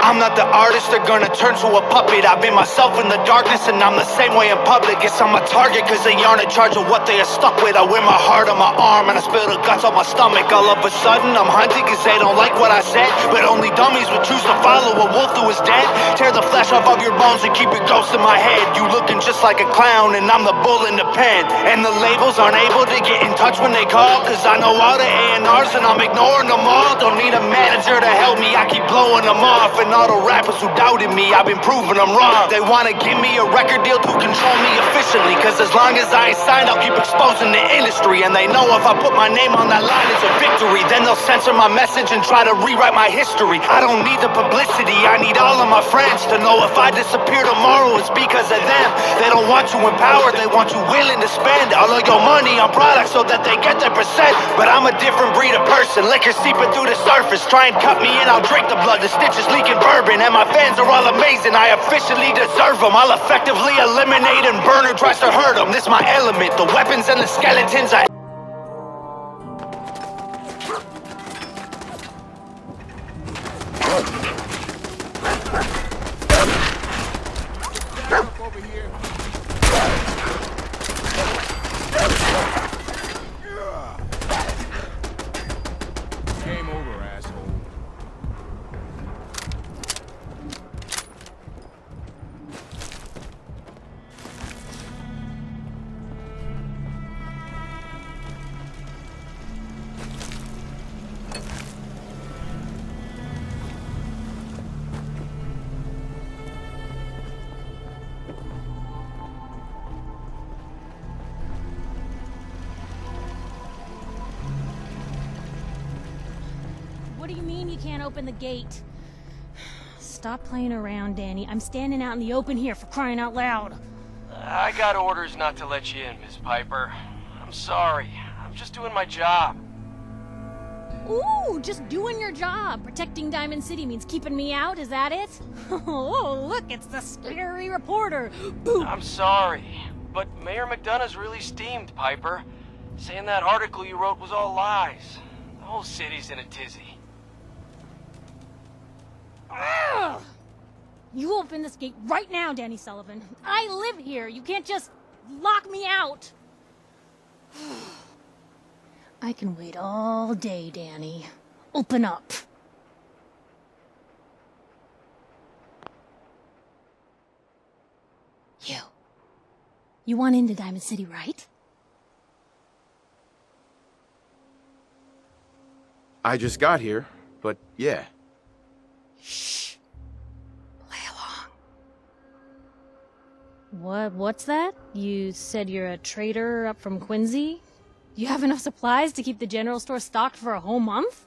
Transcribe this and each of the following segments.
I'm not the artist, they're gonna turn to a puppet. I've been myself in the darkness and I'm the same way in public. Guess I'm a target cause they aren't in charge of what they are stuck with. I wear my heart on my arm and I spill the guts on my stomach. All of a sudden I'm hunted cause they don't like what I said. But only dummies would choose to follow a wolf who is dead. Tear the flesh off of your bones and keep your ghost in my head. You looking just like a clown and I'm the bull in the pen. And the labels aren't able to get in touch when they call, cause I know all the A&Rs and I'm ignoring them all. Don't need a manager to help me, I keep blowing them off. And all the rappers who doubted me, I've been proving them wrong. They wanna give me a record deal to control me efficiently, cause as long as I ain't signed, I'll keep exposing the industry. And they know if I put my name on that line, it's a victory. Then they'll censor my message and try to rewrite my history. I don't need the publicity, I need all of my friends to know if I disappear tomorrow, it's because of them. They don't want you empowered, they want you willing to spend all of your money on products so that they get their percent. But I'm a different breed of person, liquor seeping through the surface. Try and cut me and I'll drink the blood, the stitches leaking bourbon. And my fans are all amazing, I officially deserve them. I'll effectively eliminate and burn who tries to hurt them. This my element, the weapons and the skeletons I... Game over, asshole. What do you mean you can't open the gate? Stop playing around, Danny. I'm standing out in the open here, for crying out loud. I got orders not to let you in, Miss Piper. I'm sorry. I'm just doing my job. Ooh, just doing your job. Protecting Diamond City means keeping me out, is that it? Oh, look, it's the scary reporter. Boom. I'm sorry, but Mayor McDonough's really steamed, Piper. Saying that article you wrote was all lies. The whole city's in a tizzy. Ugh. You open this gate right now, Danny Sullivan. I live here. You can't just lock me out. I can wait all day, Danny. Open up. You want into Diamond City, right? I just got here, but yeah. Shh. Play along. What's that? You said you're a trader up from Quincy? You have enough supplies to keep the general store stocked for a whole month?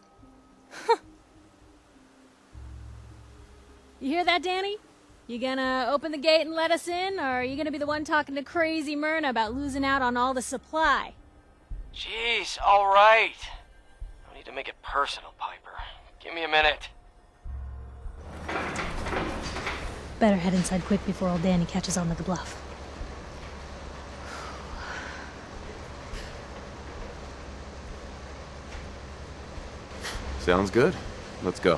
You hear that, Danny? You gonna open the gate and let us in, or are you gonna be the one talking to crazy Myrna about losing out on all the supply? Jeez, all right. No need to make it personal, Piper. Give me a minute. Better head inside quick before old Danny catches on to the bluff. Sounds good. Let's go.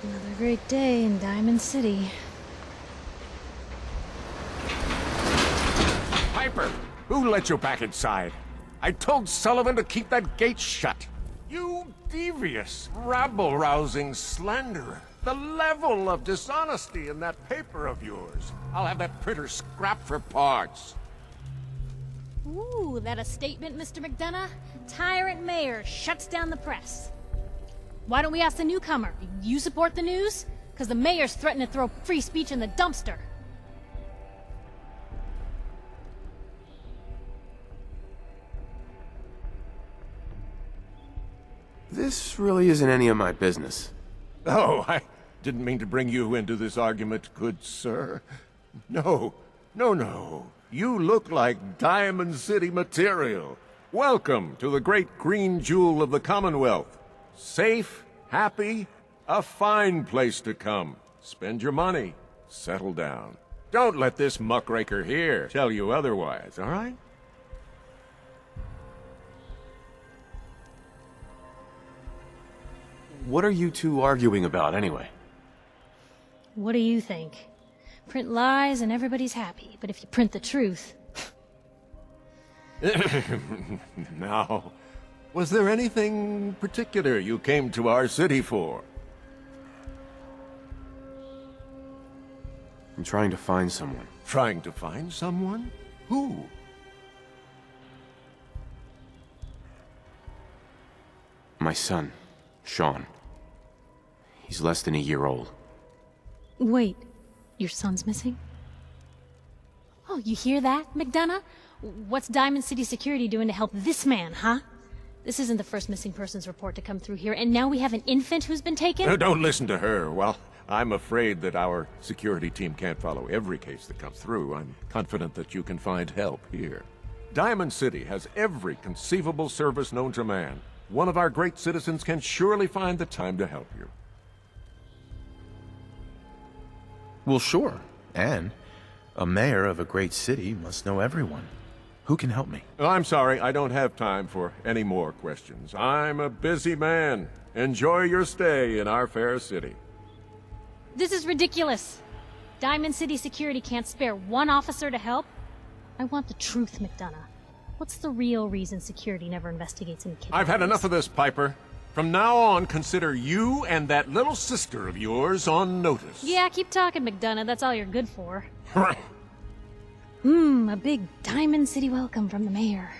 Another great day in Diamond City. Piper, who let you back inside? I told Sullivan to keep that gate shut. You devious, rabble-rousing slanderer. The level of dishonesty in that paper of yours. I'll have that printer scrapped for parts. Ooh, that a statement, Mr. McDonough? Tyrant mayor shuts down the press. Why don't we ask the newcomer? You support the news? Because the mayor's threatened to throw free speech in the dumpster. This really isn't any of my business. Oh, I didn't mean to bring you into this argument, good sir. No. You look like Diamond City material. Welcome to the great green jewel of the Commonwealth. Safe, happy, a fine place to come. Spend your money, settle down. Don't let this muckraker here tell you otherwise, all right? What are you two arguing about, anyway? What do you think? Print lies and everybody's happy, but if you print the truth... Now, was there anything particular you came to our city for? I'm trying to find someone. Trying to find someone? Who? My son, Sean. He's less than a year old. Wait, your son's missing? Oh, you hear that, McDonough? What's Diamond City Security doing to help this man, huh? This isn't the first missing persons report to come through here, and now we have an infant who's been taken? Don't listen to her. Well, I'm afraid that our security team can't follow every case that comes through. I'm confident that you can find help here. Diamond City has every conceivable service known to man. One of our great citizens can surely find the time to help you. Well, sure. And a mayor of a great city must know everyone. Who can help me? I'm sorry, I don't have time for any more questions. I'm a busy man. Enjoy your stay in our fair city. This is ridiculous. Diamond City Security can't spare one officer to help. I want the truth, McDonough. What's the real reason security never investigates any kidnappings? I've had enough of this, Piper. From now on, consider you and that little sister of yours on notice. Yeah, keep talking, McDonough. That's all you're good for. A big Diamond City welcome from the mayor.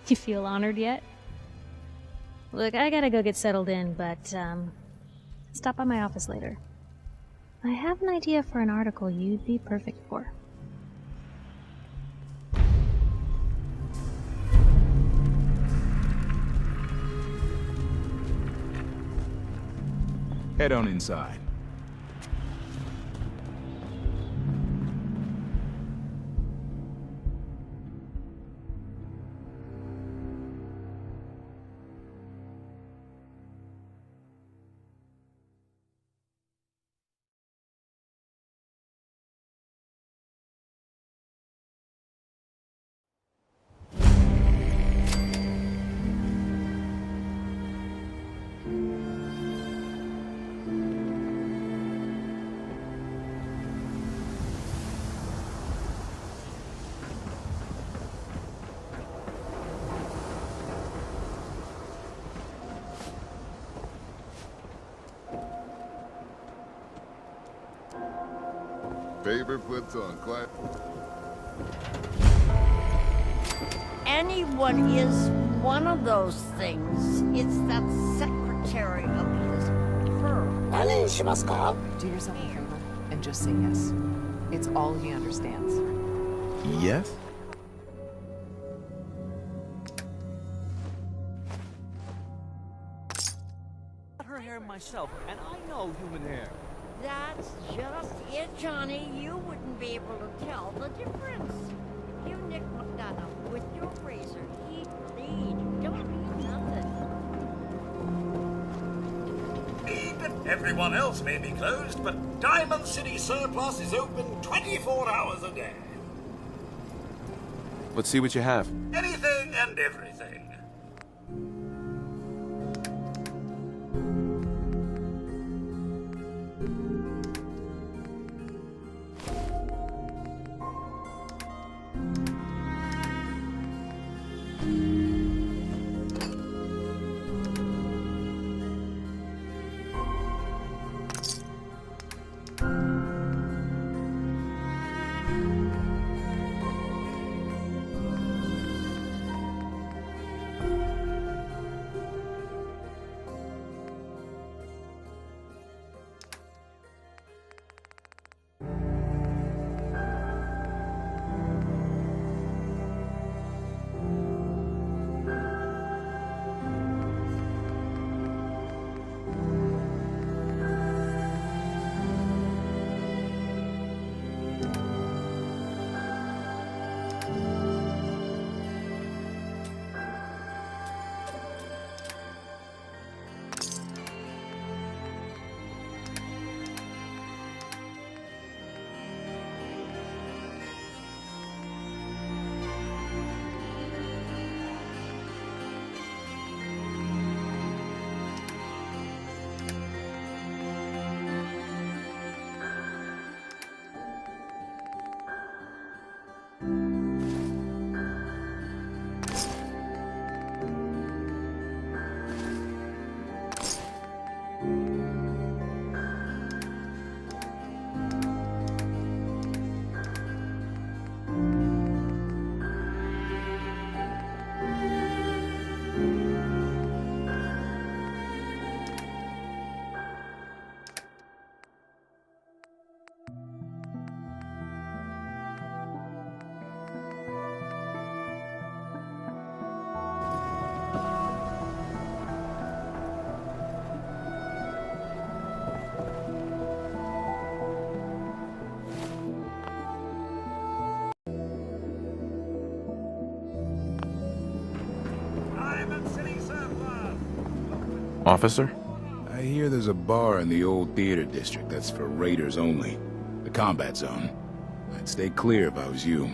You feel honored yet? Look, I gotta go get settled in, but, stop by my office later. I have an idea for an article you'd be perfect for. Head on inside. Paper puts on class. Anyone is one of those things. It's that secretary of his pearl. Do yourself a favor and just say yes. It's all he understands. Yes? Her hair myself, and I know human hair. That's just it, Johnny. You wouldn't be able to tell the difference. If you nick McDonough with your razor, he'd bleed. Don't mean nothing. Everyone else may be closed, but Diamond City Surplus is open 24 hours a day. Let's see what you have. Anything and everything. Officer? I hear there's a bar in the old theater district that's for raiders only. The combat zone. I'd stay clear if I was you.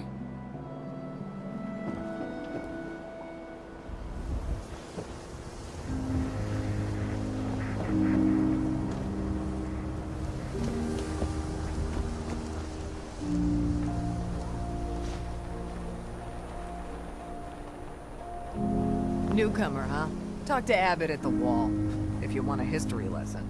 Newcomer, huh? Talk to Abbott at the wall, if you want a history lesson.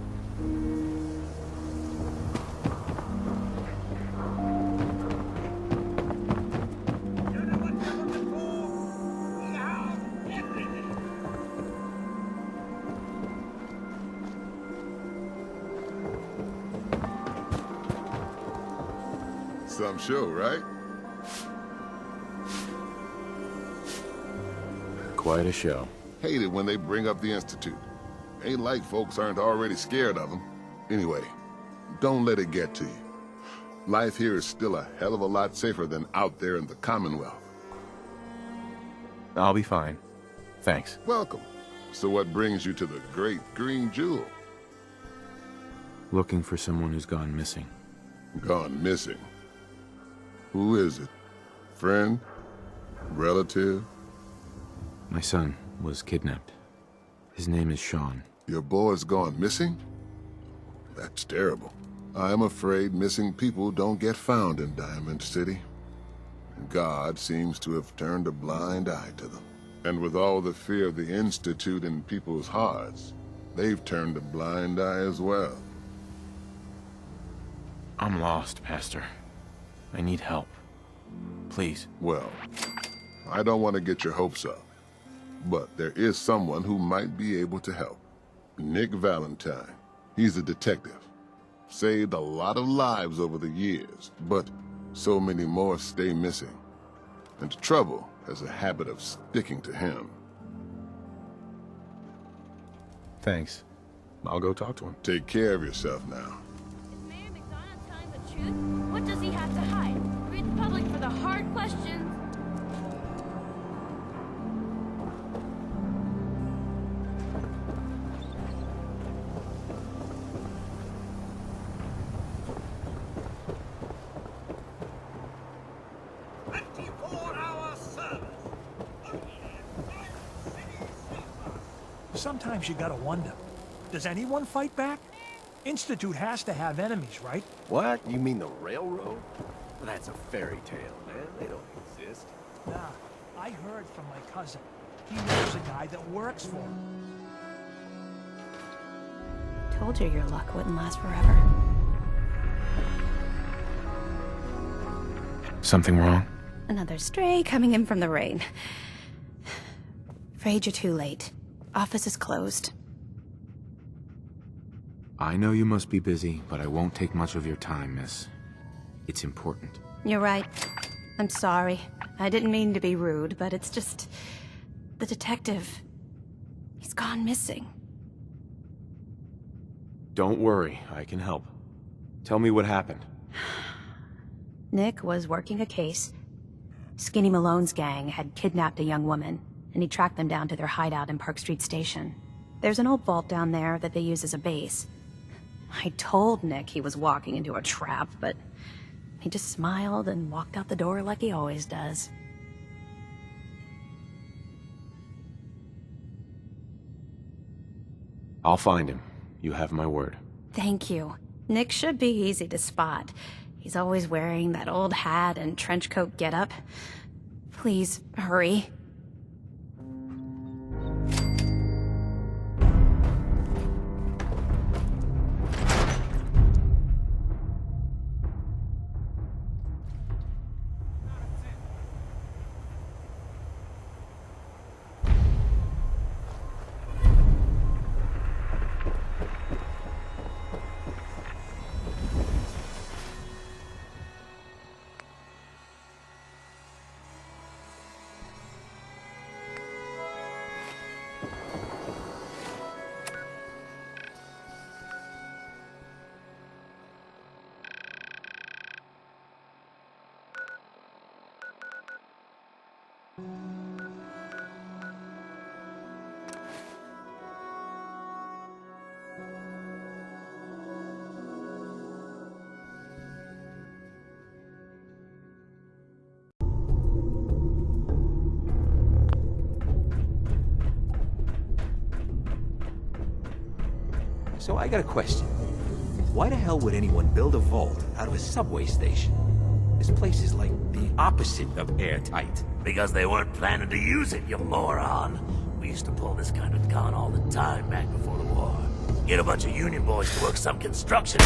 Some show, right? Quite a show. Hate it when they bring up the Institute. Ain't like folks aren't already scared of them. Anyway, don't let it get to you. Life here is still a hell of a lot safer than out there in the Commonwealth. I'll be fine. Thanks. Welcome. So what brings you to the Great Green Jewel? Looking for someone who's gone missing. Gone missing? Who is it? Friend? Relative? My son was kidnapped. His name is Sean. Your boy's gone missing? That's terrible. I'm afraid missing people don't get found in Diamond City. God seems to have turned a blind eye to them. And with all the fear of the Institute in people's hearts, they've turned a blind eye as well. I'm lost, Pastor. I need help. Please. Well, I don't want to get your hopes up, but there is someone who might be able to help. Nick Valentine. He's a detective. Saved a lot of lives over the years, but so many more stay missing. And trouble has a habit of sticking to him. Thanks. I'll go talk to him. Take care of yourself now. Is Mayor McDonough telling the truth? What does he have to hide? Read the public for the hard questions. Sometimes you gotta wonder, does anyone fight back? Institute has to have enemies, right? What? You mean the railroad? That's a fairy tale, man. They don't exist. Nah, I heard from my cousin. He knows a guy that works for him. Told you your luck wouldn't last forever. Something wrong? Another stray coming in from the rain. Afraid you're too late. Office is closed. I know you must be busy, but I won't take much of your time, miss. It's important. You're right. I'm sorry. I didn't mean to be rude, but it's just... the detective... he's gone missing. Don't worry, I can help. Tell me what happened. Nick was working a case. Skinny Malone's gang had kidnapped a young woman, and he tracked them down to their hideout in Park Street Station. There's an old vault down there that they use as a base. I told Nick he was walking into a trap, but he just smiled and walked out the door like he always does. I'll find him. You have my word. Thank you. Nick should be easy to spot. He's always wearing that old hat and trench coat getup. Please, hurry. So I got a question. Why the hell would anyone build a vault out of a subway station? This place is like the opposite of airtight. Because they weren't planning to use it, you moron. We used to pull this kind of con all the time back before the war. Get a bunch of union boys to work some construction.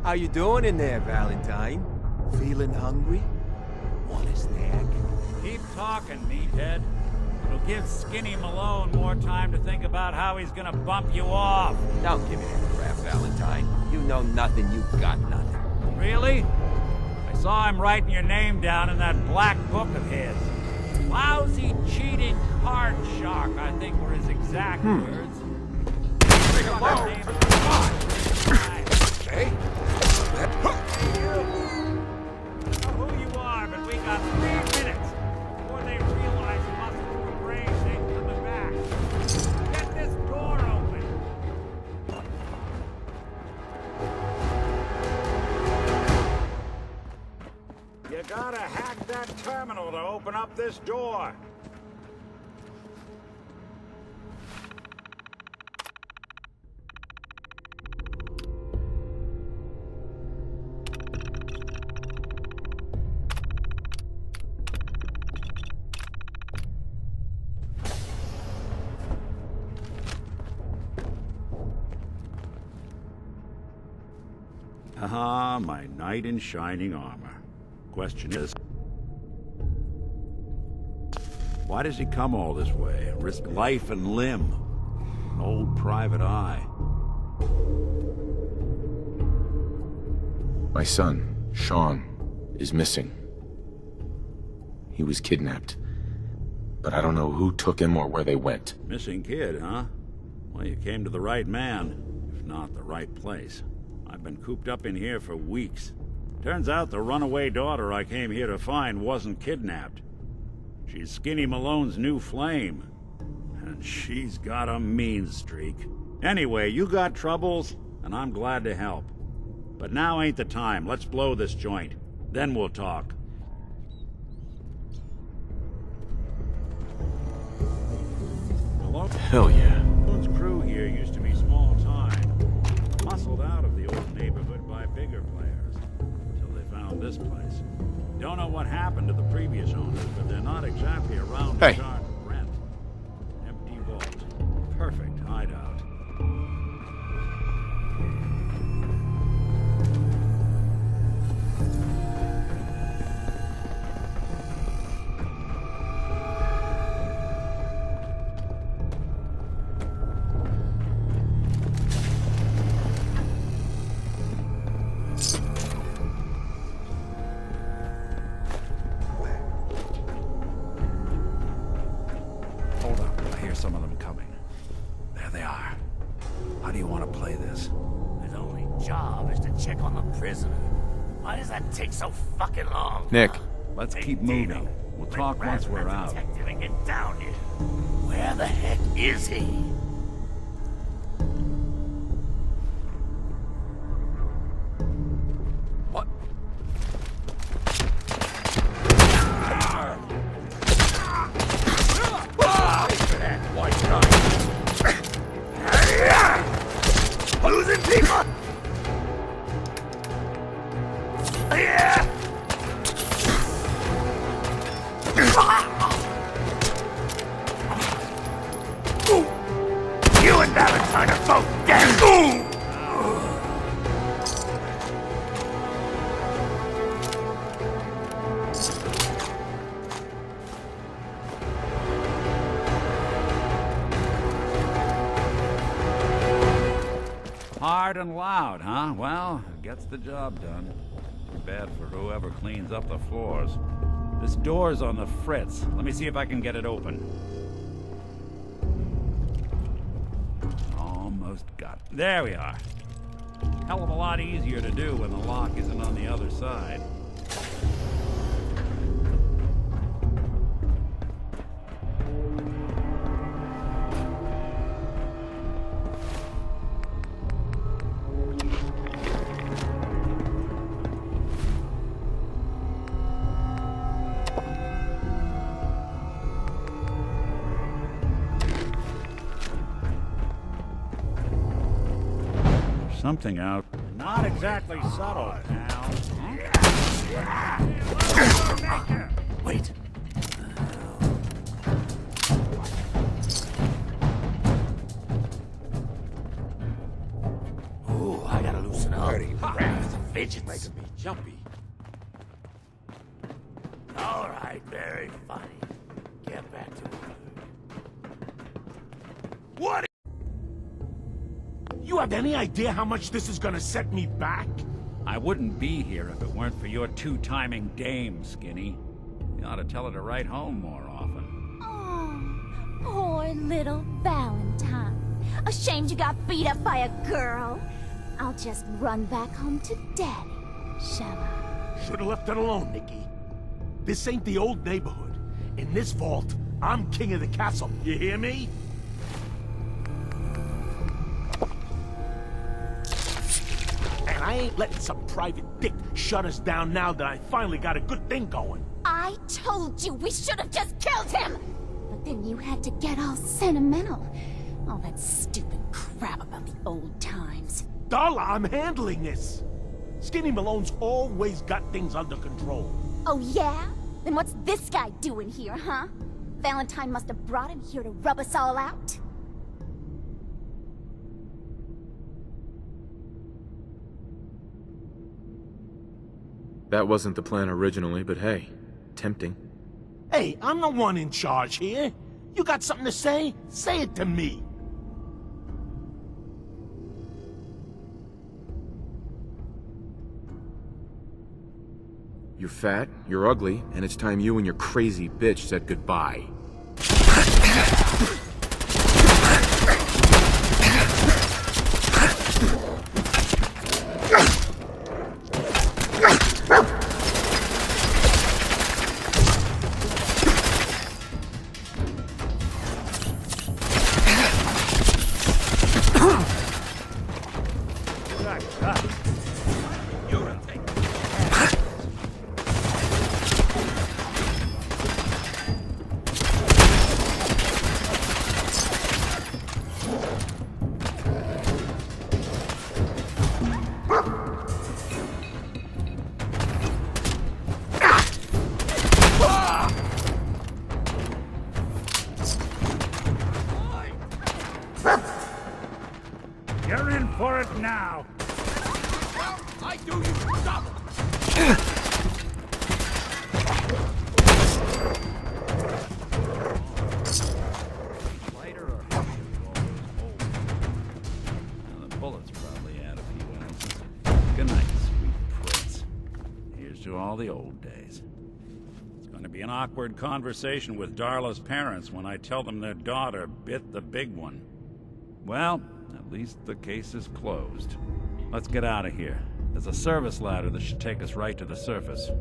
How you doing in there, Valentine? Feeling hungry? Want a snack? Keep talking, meathead. It'll give Skinny Malone more time to think about how he's gonna bump you off. Don't give me that crap, Valentine. You know nothing, you got nothing. Really? I saw him writing your name down in that black book of his. Lousy, cheating card shark, I think were his exact words. Hey? Who you are, but we got 3 minutes before they realize muscle for brains ain't coming back. Get this door open. You gotta hack that terminal to open up this door. Ah, my knight in shining armor. Question is, why does he come all this way? Risk life and limb? An old private eye. My son, Sean, is missing. He was kidnapped. But I don't know who took him or where they went. Missing kid, huh? Well, you came to the right man, if not the right place. I've been cooped up in here for weeks. Turns out the runaway daughter I came here to find wasn't kidnapped. She's Skinny Malone's new flame. And she's got a mean streak. Anyway, you got troubles, and I'm glad to help. But now ain't the time. Let's blow this joint. Then we'll talk. Hello? Hell yeah. Malone's crew here used to be small time. Muscled out of the old neighborhood by bigger players. Until they found this place. Don't know what happened to the previous owners, but they're not exactly around to charge rent. Empty vault. Perfect hideout. Some of them coming. There they are. How do you want to play this? His only job is to check on the prisoner. Why does that take so fucking long? Nick. Let's keep moving. We'll talk once we're out. Detective and get down here. Where the heck is he? What? Losing people! You and Valentine are both dead! Hard and loud, huh? Well, it gets the job done. Too bad for whoever cleans up the floors. This door's on the fritz. Let me see if I can get it open. Almost got it. There we are. Hell of a lot easier to do when the lock isn't on the other side. Something out. Not exactly subtle, pal. Huh? Wait. Ooh, I gotta loosen up. Wrath fidgets. Making me jumpy. All right, very funny. Get back to it. What? You have any idea how much this is gonna set me back? I wouldn't be here if it weren't for your two-timing dame, Skinny. You ought to tell her to write home more often. Oh, poor little Valentine. Ashamed you got beat up by a girl? I'll just run back home to Daddy, shall I? Should've left it alone, Nikki. This ain't the old neighborhood. In this vault, I'm king of the castle. You hear me? And I ain't letting some private dick shut us down now that I finally got a good thing going. I told you we should have just killed him! But then you had to get all sentimental. All that stupid crap about the old times. Darla, I'm handling this. Skinny Malone's always got things under control. Oh yeah? Then what's this guy doing here, huh? Valentine must have brought him here to rub us all out. That wasn't the plan originally, but hey, tempting. Hey, I'm the one in charge here. You got something to say? Say it to me. You're fat, you're ugly, and it's time you and your crazy bitch said goodbye. You're in for it now. I do you stop. Lighter or heavier with all those holes? Now, the bullets probably add a few ounces. Good night, sweet prince. Here's to all the old days. It's going to be an awkward conversation with Darla's parents when I tell them their daughter bit the big one. Well, at least the case is closed. Let's get out of here. There's a service ladder that should take us right to the surface.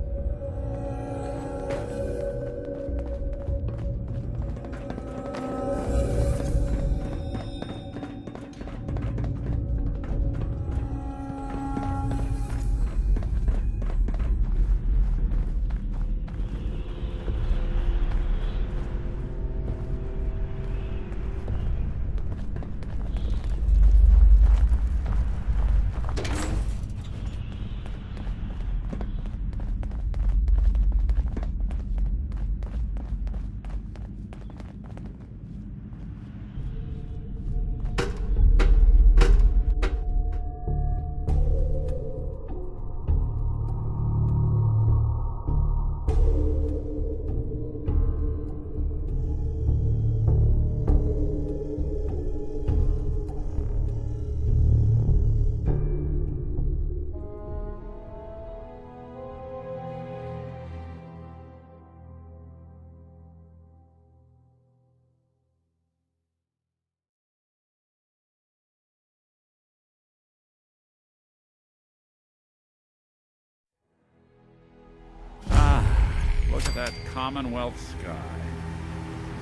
Look at that Commonwealth sky.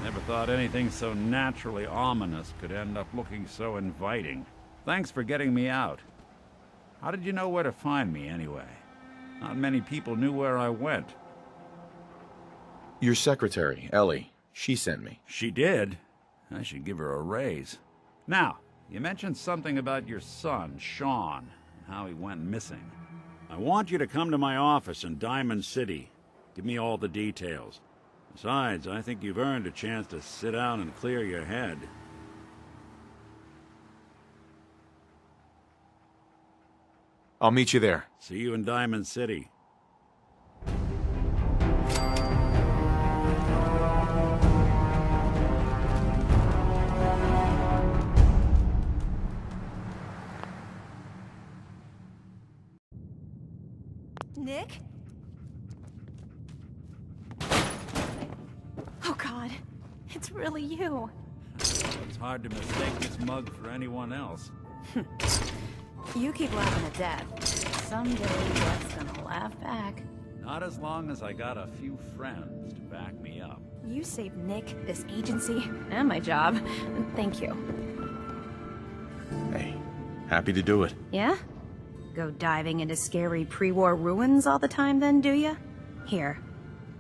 Never thought anything so naturally ominous could end up looking so inviting. Thanks for getting me out. How did you know where to find me, anyway? Not many people knew where I went. Your secretary, Ellie, she sent me. She did? I should give her a raise. Now, you mentioned something about your son, Sean, and how he went missing. I want you to come to my office in Diamond City. Give me all the details. Besides, I think you've earned a chance to sit down and clear your head. I'll meet you there. See you in Diamond City. Nick? Oh God, it's really you. It's hard to mistake this mug for anyone else. You keep laughing to death. Someday Death's gonna laugh back. Not as long as I got a few friends to back me up. You saved Nick, this agency, and my job. Thank you. Hey, happy to do it. Yeah? Go diving into scary pre-war ruins all the time then, do ya? Here.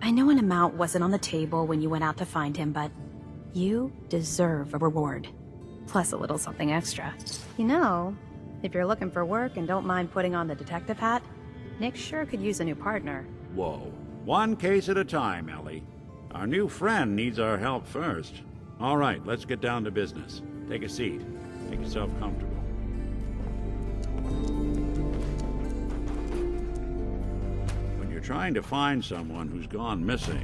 I know an amount wasn't on the table when you went out to find him, but you deserve a reward. Plus a little something extra. You know, if you're looking for work and don't mind putting on the detective hat, Nick sure could use a new partner. Whoa. One case at a time, Ellie. Our new friend needs our help first. All right, let's get down to business. Take a seat. Make yourself comfortable. When you're trying to find someone who's gone missing,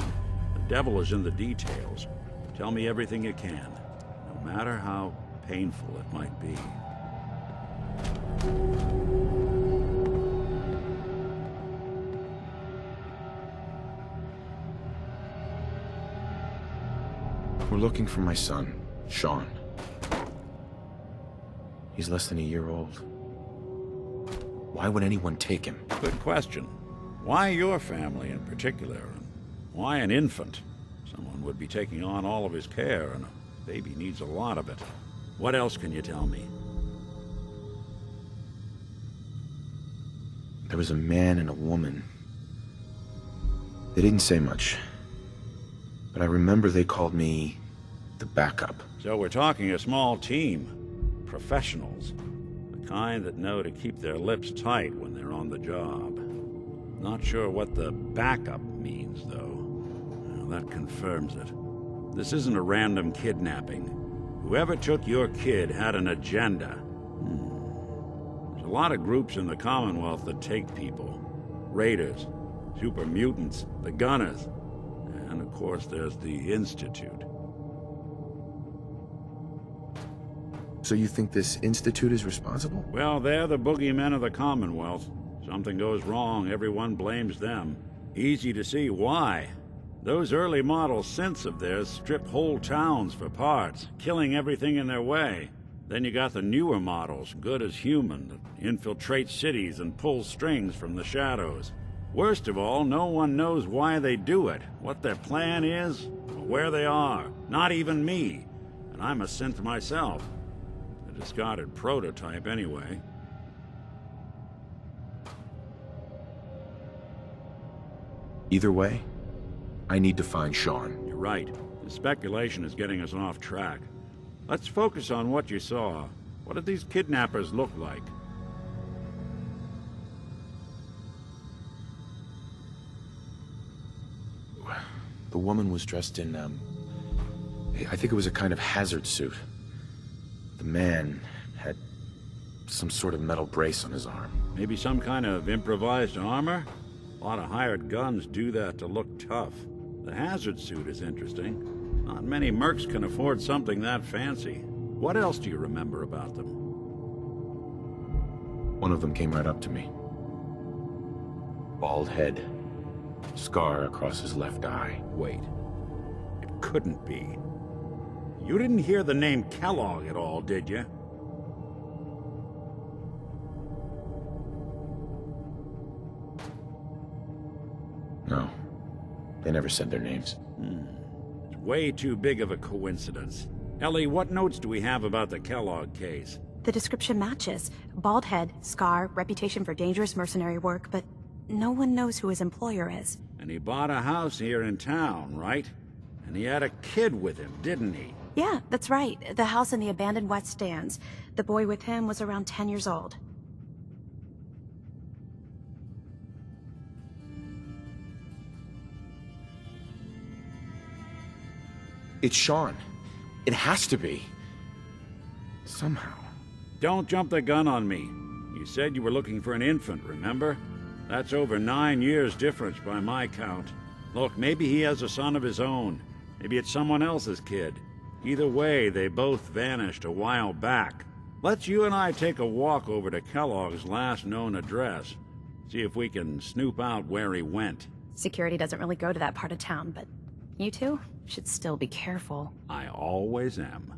the devil is in the details. Tell me everything you can, no matter how painful it might be. We're looking for my son, Sean. He's less than a year old. Why would anyone take him? Good question. Why your family in particular? And why an infant? Someone would be taking on all of his care, and a baby needs a lot of it. What else can you tell me? There was a man and a woman. They didn't say much, but I remember they called me the backup. So we're talking a small team. Professionals. The kind that know to keep their lips tight when they're on the job. Not sure what the backup means, though. Well, that confirms it. This isn't a random kidnapping. Whoever took your kid had an agenda. There's a lot of groups in the Commonwealth that take people. Raiders, super mutants, the Gunners, and of course there's the Institute. So you think this Institute is responsible? Well, they're the boogeymen of the Commonwealth. Something goes wrong, everyone blames them. Easy to see why. Those early model synths of theirs strip whole towns for parts, killing everything in their way. Then you got the newer models, good as human, that infiltrate cities and pull strings from the shadows. Worst of all, no one knows why they do it, what their plan is, or where they are. Not even me. And I'm a synth myself. A discarded prototype, anyway. Either way, I need to find Sean. You're right. The speculation is getting us off track. Let's focus on what you saw. What did these kidnappers look like? The woman was dressed in, I think it was a kind of hazard suit. The man had some sort of metal brace on his arm. Maybe some kind of improvised armor? A lot of hired guns do that to look tough. The hazard suit is interesting. Not many mercs can afford something that fancy. What else do you remember about them? One of them came right up to me. Bald head. Scar across his left eye. Wait. It couldn't be. You didn't hear the name Kellogg at all, did you? No. They never said their names. It's way too big of a coincidence. Ellie, what notes do we have about the Kellogg case? The description matches. Bald head, scar, reputation for dangerous mercenary work, but no one knows who his employer is. And he bought a house here in town, right? And he had a kid with him, didn't he? Yeah, that's right. The house in the abandoned West Stands. The boy with him was around 10 years old. It's Sean. It has to be. Somehow. Don't jump the gun on me. You said you were looking for an infant, remember? That's over 9 years difference by my count. Look, maybe he has a son of his own. Maybe it's someone else's kid. Either way, they both vanished a while back. Let's you and I take a walk over to Kellogg's last known address. See if we can snoop out where he went. Security doesn't really go to that part of town, but you two should still be careful. I always am.